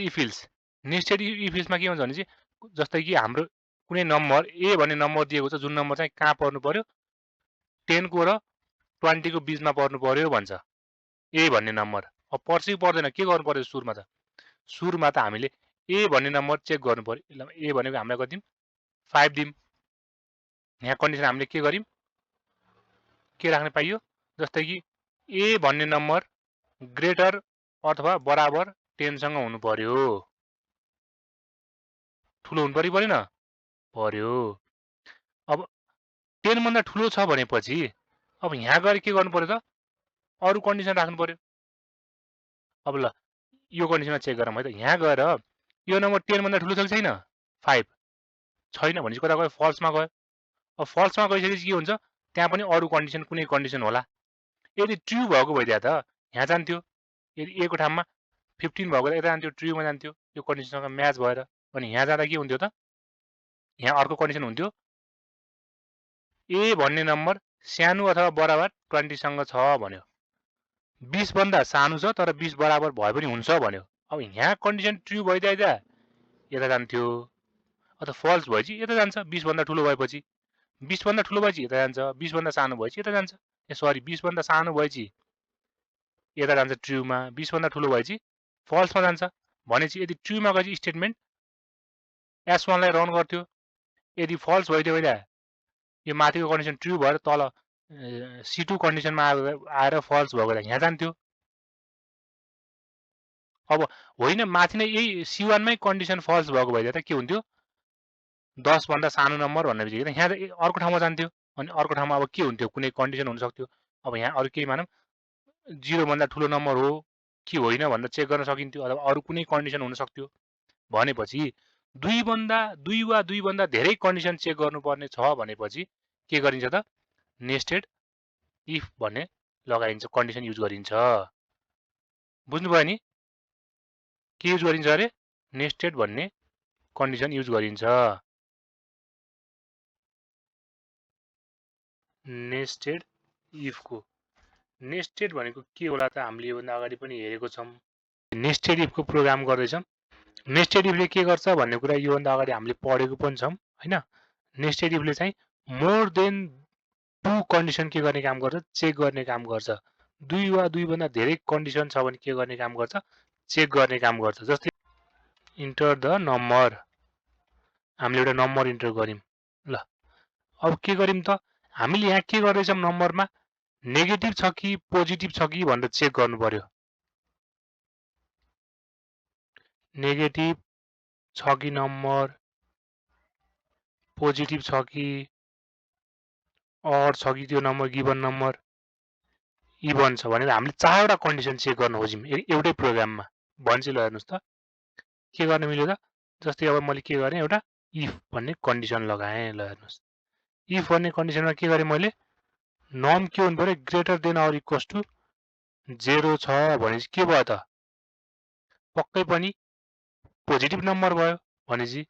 If ills nested if इल्समा के हुन्छ भने चाहिँ जस्तै कि हाम्रो कुनै नम्बर ए भन्ने नम्बर दिएको छ जुन नम्बर चाहिँ कहाँ पर्नु पर्यो 10 को र 20 को बीचमा पर्नु पर्यो भन्छ ए भन्ने नम्बर अब पर्छ कि पर्दैन के गर्नु पर्यो सुरुमा त हामीले ए भन्ने नम्बर चेक गर्नु पर्यो ए भनेको हामीलाई कति दिउँ 5 दिउँ यहाँ कन्डिसन हामीले के गर्यौं के राख्न पाइयो जस्तै कि ए भन्ने नम्बर ग्रेटर अथवा बराबर 10 सँग हुनु पर्यो ठुलो हुनु पर्यो परेन पर्यो अब 10 भन्दा ठुलो छ भनेपछि अब यहाँ गएर के गर्नु पर्यो त अरु कन्डिसन राख्नु पर्यो अब ल यो कन्डिसनमा चेक गरौँ है त यहाँ गएर यो नम्बर 10 भन्दा ठुलो छ कि छैन 5 छैन भनेपछि कता गयो फल्समा गयो अब फल्समा गइसकेपछि के हुन्छ त्यहाँ पनि अरु कन्डिसन कुनै कन्डिसन होला यदि ट्रु भएको भइदिया त यहाँ जान्थ्यो यदि ए को ठाउँमा 15 भएको त यता जान्थ्यो ट्रुमा जान्थ्यो यो कन्डिसनसँग म्याच भएर अनि यहाँ जाँदा के हुन्थ्यो त यहाँ अर्को कन्डिसन हुन्थ्यो ए भन्ने नम्बर सानो अथवा बराबर 20 सँग छ भन्यो 20 भन्दा सानो छ तर 20 बराबर भए पनि हुन्छ भन्यो अब यहाँ कन्डिसन ट्रु भइदिया यता जान्थ्यो अथवा फल्स भएपछि यता जान्छ 20 भन्दा ठुलो भएपछि 20 भन्दा ठुलो भएपछि यता जान्छ 20 भन्दा सानो भएपछि यता जान्छ ए सरी 20 भन्दा सानो भएपछि यता जान्छ ट्रुमा 20 भन्दा ठुलो भएपछि फल्समा जान्छ भनेपछि यदि ट्रुमा गएपछि स्टेटमेन्ट S1 लाई रन गर्थ्यो यदि फल्स भइदियो भने यो माथिको कन्डिसन ट्रु भएर तल C2 कन्डिसनमा आएर फल्स भएको यहाँ जान्थ्यो अब होइन माथि नै यही C1 मै कन्डिसन फल्स भएको भइदिए त के हुन्थ्यो 10 भन्दा सानो नम्बर भन्ने बित्तिकै यहाँ अर्को ठाउँमा जान्थ्यो अनि अर्को ठाउँमा अब के हुन्थ्यो कुनै कन्डिसन हुन सक्थ्यो अब यहाँ अरु केही मानौं 0 भन्दा ठुलो नम्बर हो कि होइन भनेर चेक गर्न सकिन्थ्यो अथवा अरु कुनै कन्डिसन हुन सक्थ्यो भनेपछि 2 वा 2 भन्दा धेरै कन्डिसन चेक गर्नुपर्ने छ भनेपछि के गरिन्छ त नेस्टेड इफ भन्ने लगाइन्छ कन्डिसन युज गरिन्छ बुझ्नुभयो नि के युज गरिन्छ अरे नेस्टेड भन्ने कन्डिसन युज गरिन्छ नेस्टेड इफ को नेस्टेड भनेको के होला त हामीले योभन्दा अगाडि पनि हेरेको छौं नेस्टेड इफ को प्रोग्राम गर्दैछौं नेस्टेड इफले के गर्छ भन्ने कुरा योभन्दा अगाडि हामीले पढेको पनि छौं हैन नेस्टेड इफले चाहिँ मोर देन 2 कन्डिसन के गर्ने काम गर्छ चेक गर्ने काम गर्छ 2 वा 2 भन्दा धेरै कन्डिसन छ भने के गर्ने काम गर्छ चेक गर्ने काम गर्छ जस्तै इन्टर द नम्बर हामीले एउटा नम्बर इन्टर गर्यौं ल अब के गर्यौं त हामीले यहाँ के गर्दै छौं नम्बरमा नेगेटिभ छ कि पोजिटिभ छ कि भनेर चेक गर्नु पर्यो नेगेटिभ छ कि नम्बर पोजिटिभ छ कि अड छ कि त्यो नम्बर गिवन नम्बर इभन छ भनेर हामीले चारवटा कन्डिसन चेक गर्न खोज्यौं एउटै प्रोग्राममा भन्छ ल हेर्नुस् त के गर्न मिल्यो त जस्तै अब मैले के गरे एउटा इफ भन्ने कन्डिसन लगाए ल हेर्नुस् इफ भन्ने कन्डिसनमा के गरे मैले नम के हुनु पर्यो greater than or equals to 0 छ भनेपछि के भयो त पक्कै पनि पोजिटिभ नम्बर भयो भनेपछि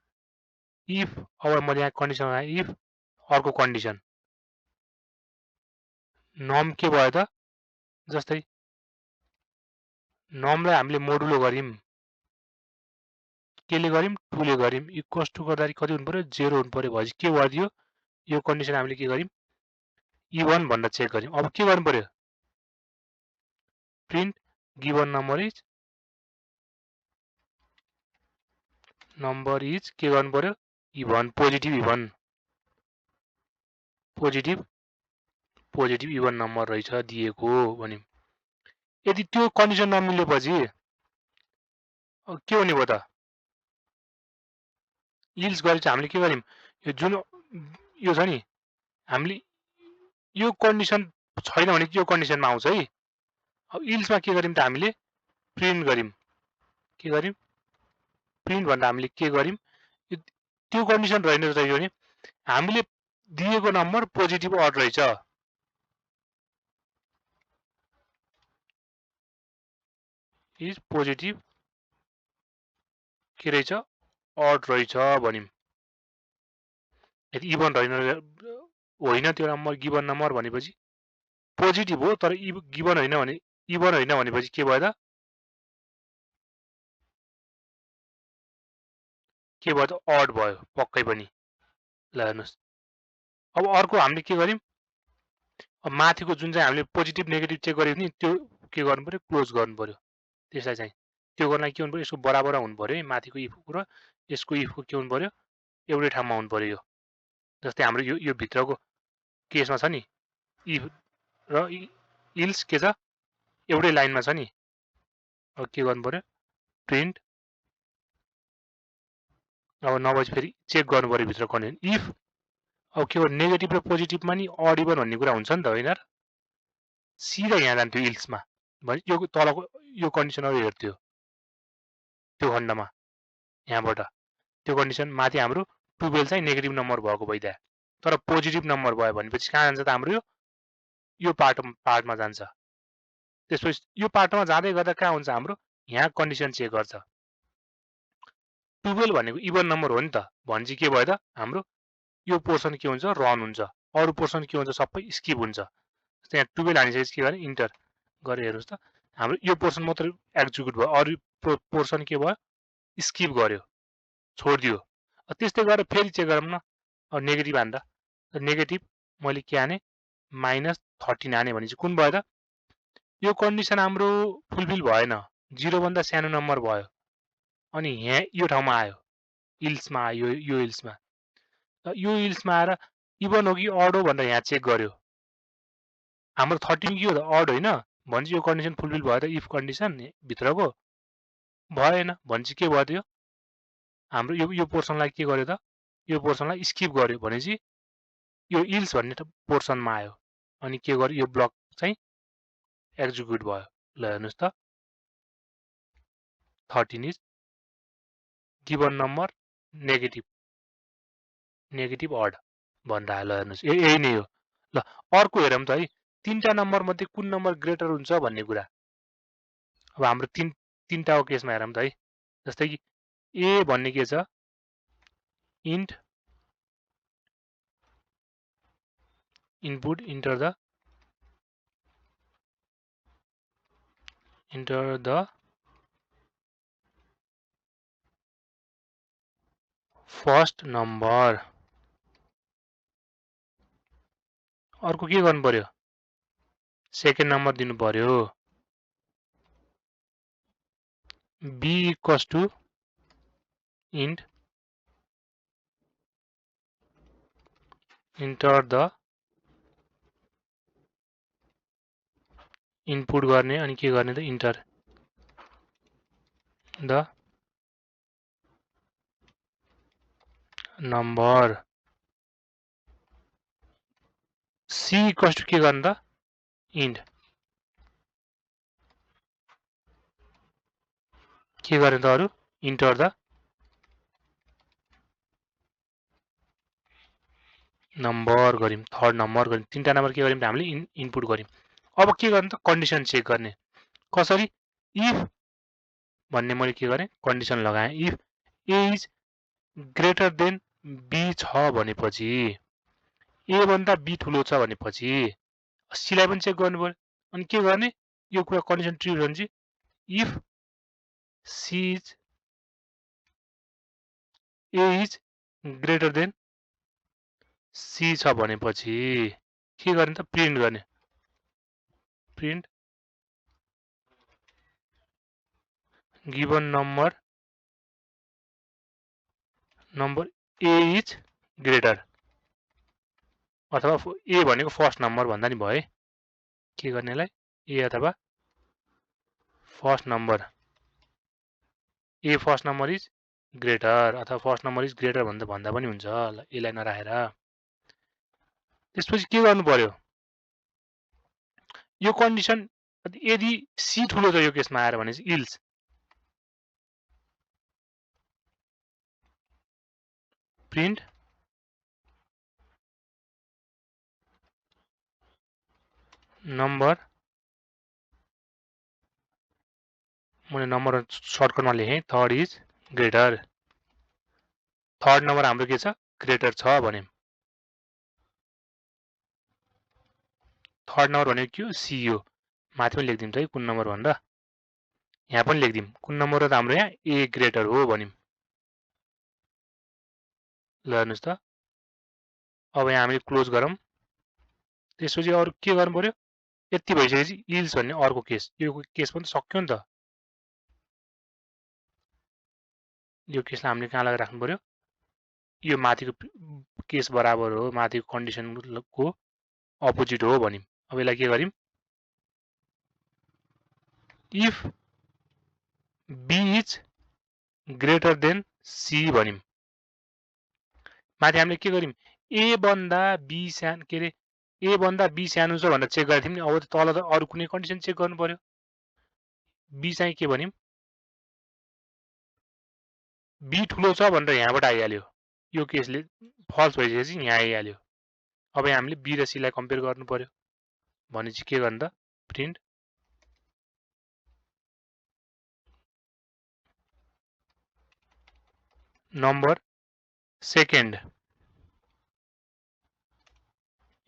इफ अब मैले यहाँ कन्डिसन लगाए इफ अर्को कन्डिसन नम के भयो त जस्तै नमलाई हामीले मोडुलो गर्यौं केले गर्यौं 2 ले गर्यौं इक्वल्स टु गर्दा कति हुनु पर्यो 0 हुनु पर्यो भनेपछि के गरिदियो यो कन्डिसन हामीले के गर्यौं इभन भनेर चेक गर्यौं अब के गर्नु पर्यो प्रिन्ट गिवन नम्बर इज के गर्नु पर्यो इभन पोजिटिभ इभन नम्बर रहेछ दिएको भन्यौं यदि त्यो कन्डिसन नमिलेपछि के हुने भयो त इल्स गरेपछि हामीले के गर्यौं यो जुन यो छ नि हामीले यो कन्डिसन छैन भने यो कन्डिसनमा आउँछ है अब इल्समा के गर्यौं त हामीले प्रिन्ट गर्यौं के गर्यौं प्रिन्ट भन्दा हामीले के गर्यौं त्यो कन्डिसन रहेन रहेछ भने हामीले दिएको नम्बर पोजिटिभ अड रहेछ इज पोजिटिभ के रहेछ अड रहेछ भन्यौं यदि इभन होइन त्यो नम्बर गिवन नम्बर भनेपछि पोजिटिभ हो तर गिवन होइन भने इभन होइन भनेपछि के भयो त के भयो त अड भयो पक्कै पनि। ल हेर्नुहोस् अब अर्को हामीले के गर्यौं अब माथिको जुन चाहिँ हामीले पोजिटिभ नेगेटिभ चेक गर्यौं नि त्यो के गर्नु पर्यो क्लोज गर्नु पर्यो त्यसलाई चाहिँ त्यो गर्नलाई के हुनु पर्यो यसको बराबर हुनु पर्यो है माथिको इफको र यसको इफको के हुनु पर्यो एउटै ठाउँमा हुनु पर्यो यो जस्तै हाम्रो यो भित्रको केसमा छ नि इफ र इल्स के छ एउटै लाइनमा छ नि अब के गर्नु पर्यो प्रिन्ट अब नभएपछि फेरि चेक गर्नु पर्यो भित्र कन्डिसन इफ अब के गर्नु नेगेटिभ र पोजिटिभमा नि अड इभन भन्ने कुरा हुन्छ नि त होइन र सिधा यहाँ जान्थ्यो इल्समा भने यो तलको यो कन्डिसनहरू हेर्थ्यो त्यो खण्डमा यहाँबाट त्यो कन्डिसन माथि हाम्रो 12 चाहिँ नेगेटिभ नम्बर भएको भइदियो तर पोजिटिभ नम्बर भयो भनेपछि कहाँ जान्छ त हाम्रो यो पार्टमा जान्छ त्यसपछि यो पार्टमा जाँदै गर्दा कहाँ हुन्छ हाम्रो यहाँ कन्डिसन चेक गर्छ 12 भनेको इभन नम्बर हो नि त भनेपछि के भयो त हाम्रो यो पोर्सन के हुन्छ रन हुन्छ अरू पोर्सन के हुन्छ सबै स्किप हुन्छ त्यहाँ 12 हानिसकेपछि के गर्ने इन्टर गरेर हेर्नुहोस् त हाम्रो यो पोर्सन मात्रै एक्जिक्युट भयो अरू पोर्सन के भयो स्किप गर्यो छोडिदियो त्यस्तै गरेर फेरि चेक गरौँ न अब नेगेटिभ हान्दा नेगेटिभ मैले के हाने -13 हाने भने चाहिँ कुन भयो त यो कन्डिसन हाम्रो फुलफिल भएन 0 भन्दा सानो नम्बर भयो अनि यहाँ यो ठाउँमा आयो इल्समा आयो यो इल्समा यो इल्समा आएर इभन हो कि अड हो भनेर यहाँ चेक गर्यो हाम्रो 13 के हो त अड होइन भनेपछि यो कन्डिसन फुलफिल भयो त इफ कन्डिसन भित्रको भएन भनेपछि के भयो त यो हाम्रो यो पोर्सनलाई के गर्यो त यो पोर्सनलाई स्किप गर्यो भनेपछि यो इल्स भन्ने पोर्सनमा आयो अनि के गर्यो यो ब्लक चाहिँ एक्जिक्युट भयो ल हेर्नुहोस् त 13 is given number negative odd भनेर आयो ल हेर्नुहोस् यही नै हो ल अर्को हेरौँ त है तीनटा नम्बर मध्ये कुन नम्बर ग्रेटर हुन्छ भन्ने कुरा अब हाम्रो तीनटाको केसमा हेरौँ त है जस्तै कि ए भन्ने के छ int input enter the first number अर्को के गर्नु पर्यो सेकेन्ड नम्बर दिनु पर्यो b equals to int enter the input गर्ने अनि के गर्ने त enter the number c equals to के गर्ने त इन्ट के गर्ने त अरू इन्टर द नम्बर गर्यौँ थर्ड नम्बर गर्यौँ तीनटा नम्बर के गर्यौँ हामीले इनपुट गर्यौँ अब के गर्ने त कन्डिसन चेक गर्ने कसरी इफ भन्ने मैले के गरेँ कन्डिसन लगाएँ if A is greater than B छ भनेपछि ए भन्दा बी ठुलो छ भनेपछि सीलाई पनि चेक गर्नु पर्यो अनि के गर्ने यो कुरा कन्डिसन ट्रु भने if C is A is greater than C छ भनेपछि के गर्ने त प्रिन्ट गर्ने print given number A is greater अथवा ए भनेको फर्स्ट नम्बर भन्दा नि भयो है के गर्नेलाई ए अथवा first number A first number is greater अथवा फर्स्ट नम्बर इज ग्रेटर भन्दा पनि हुन्छ यसलाई नराखेर त्यसपछि के गर्नु पर्यो यो कन्डिसन यदि सी ठुलो छ यो केसमा आएर भने चाहिँ इल्स प्रिन्ट नम्बर मैले नम्बर सर्टकटमा लेखेँ third is greater third number हाम्रो के छ ग्रेटर छ भने थर्ड नम्बर भनेको के हो सी हो माथि पनि लेखिदिउँ त है कुन नम्बर भनेर यहाँ पनि लेखिदिउँ कुन नम्बर हो त हाम्रो यहाँ ए ग्रेटर हो भन्यौँ ल हेर्नुस् त अब यहाँ हामीले क्लोज गरौँ त्यसपछि अरु के गर्नु पर्यो यति भइसकेपछि इल्स भन्ने अर्को केस यो केस पनि सक्यो नि त यो केसलाई हामीले कहाँ लगाएर राख्नु पर्यो यो माथिको केस बराबर हो माथिको कन्डिसनको अपोजिट हो भनिम अब यसलाई के गरिम if b is greater than c भनिम माथि हामीले के गरिम a भन्दा b सानो के रे a भन्दा b सानो छ भनेर चेक गरेको थियौं नि अब तल त अरु कुनै कन्डिसन चेक गर्नु पर्यो b चाहिँ के भनिम b ठुलो छ भनेर यहाँबाट आइहाल्यो यो केसले फल्स भइसकेपछि यहाँ आइहाल्यो अब यहाँ हामीले b र c लाई कम्पेयर गर्नु पर्यो भनेपछि के गर्ने त print number second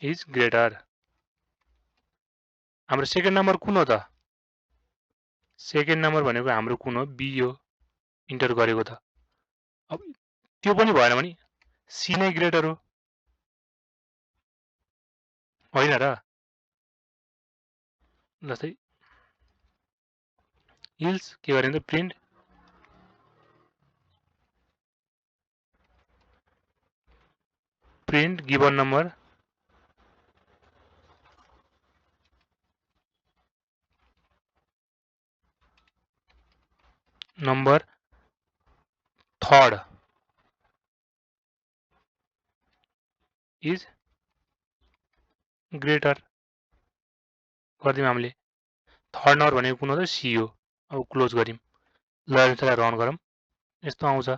is greater हाम्रो सेकेन्ड नम्बर कुन हो त सेकेन्ड नम्बर भनेको हाम्रो कुन हो b हो इन्टर गरेको त अब त्यो पनि भएन भने c नै ग्रेटर हो होइन र जस्तै इल्स के गर्ने त print print given number number third is greater गरिदिउँ हामीले थर्ड नम्बर भनेको कुन हो त सी हो अब क्लोज गरिम ल यसलाई रन गरौँ यस्तो आउँछ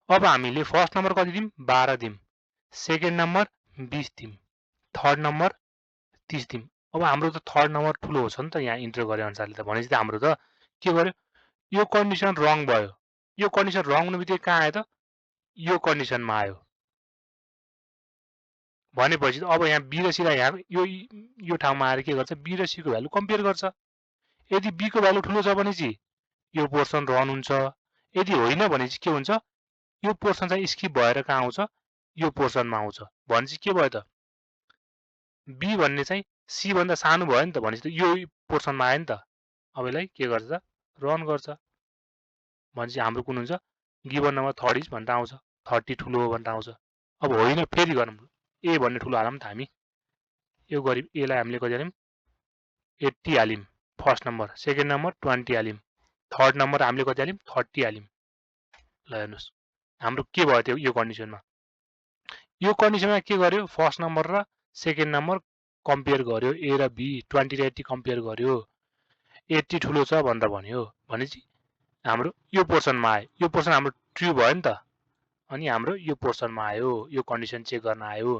अब हामीले फर्स्ट नम्बर कति दिम 12 दिम सेकेन्ड नम्बर 20 दिम थर्ड नम्बर 30 दिम अब हाम्रो त थर्ड नम्बर ठुलो छ नि त यहाँ इन्टर गरे अनुसारले त भनेपछि त हाम्रो त के गर्यो यो कन्डिसन रङ भयो यो कन्डिसन रङ हुनुबित्तिकै कहाँ आयो त यो कन्डिसनमा आयो भनेपछि अब यहाँ b र c लाई यहाँ यो ठाउँमा आएर के गर्छ b र c को भ्यालु कम्पेयर गर्छ यदि b को भ्यालु ठुलो छ भने चाहिँ यो पोर्सन रन हुन्छ यदि होइन भने चाहिँ के हुन्छ यो पोर्सन चाहिँ स्किप भएर कहाँ आउँछ यो पोर्सनमा आउँछ भनेपछि के भयो त b भन्ने चाहिँ c भन्दा सानो भयो नि त भनेपछि यो पोर्सनमा आयो नि त अब यसलाई के गर्छ त रन गर्छ भनेपछि हाम्रो कुन हुन्छ गिवन नम्बर थर्ड इज भनेर आउँछ 30 ठुलो हो भनेर आउँछ अब होइन फेरि गरौँ a भन्ने ठुलो हालौँ त हामी यो गरी a लाई हामीले कति हाल्यौँ 80 हाल्यौँ फर्स्ट नम्बर सेकेन्ड नम्बर 20 हाल्यौँ थर्ड नम्बर हामीले कति हाल्यौँ 30 हाल्यौँ ल हेर्नुस् हाम्रो के भयो त्यो यो कन्डिसनमा यो कन्डिसनमा के गर्यो फर्स्ट नम्बर र सेकेन्ड नम्बर कम्पेयर गर्यो a र b 20 र 80 कम्पेयर गर्यो 80 ठुलो छ भनेर भन्यो भनेपछि हाम्रो यो पोर्सनमा आयो यो पोर्सन हाम्रो ट्रु भयो नि त अनि हाम्रो यो पोर्सनमा आयो यो कन्डिसन चेक गर्न आयो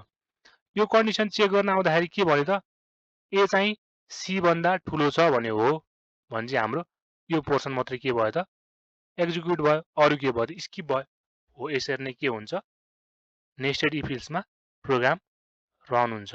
यो कन्डिसन चेक गर्न आउँदाखेरि के भन्यो त a चाहिँ c भन्दा ठुलो छ भन्यो हो भने चाहिँ हाम्रो यो पोर्सन मात्रै के भयो त एक्जिक्युट भयो अरु के भयो त स्किप भयो हो यसरी नै के हुन्छ नेस्टेड इफ इल्समा प्रोग्राम रन हुन्छ